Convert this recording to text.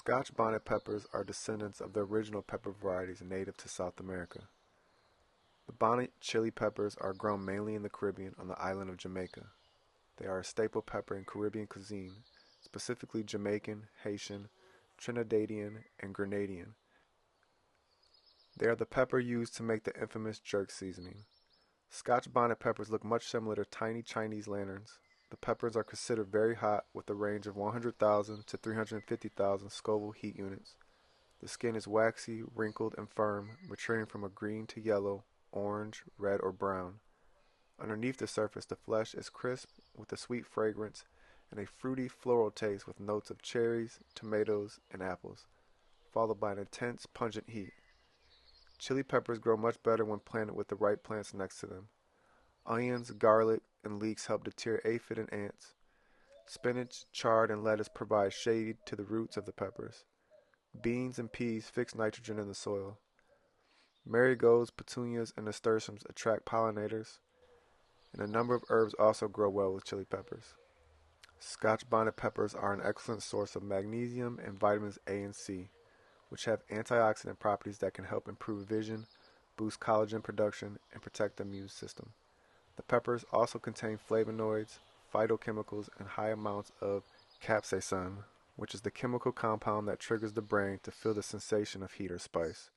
Scotch bonnet peppers are descendants of the original pepper varieties native to South America. The bonnet chili peppers are grown mainly in the Caribbean on the island of Jamaica. They are a staple pepper in Caribbean cuisine, specifically Jamaican, Haitian, Trinidadian, and Grenadian. They are the pepper used to make the infamous jerk seasoning. Scotch bonnet peppers look much similar to tiny Chinese lanterns. The peppers are considered very hot with a range of 100,000 to 350,000 Scoville heat units. The skin is waxy, wrinkled, and firm, maturing from a green to yellow, orange, red, or brown. Underneath the surface, the flesh is crisp with a sweet fragrance and a fruity floral taste with notes of cherries, tomatoes, and apples, followed by an intense, pungent heat. Chili peppers grow much better when planted with the right plants next to them. Onions, garlic, and leeks help deter aphid and ants. Spinach, chard, and lettuce provide shade to the roots of the peppers. Beans and peas fix nitrogen in the soil. Marigolds, petunias, and nasturtiums attract pollinators, and a number of herbs also grow well with chili peppers. Scotch bonnet peppers are an excellent source of magnesium and vitamins A and C, which have antioxidant properties that can help improve vision, boost collagen production, and protect the immune system. The peppers also contain flavonoids, phytochemicals, and high amounts of capsaicin, which is the chemical compound that triggers the brain to feel the sensation of heat or spice.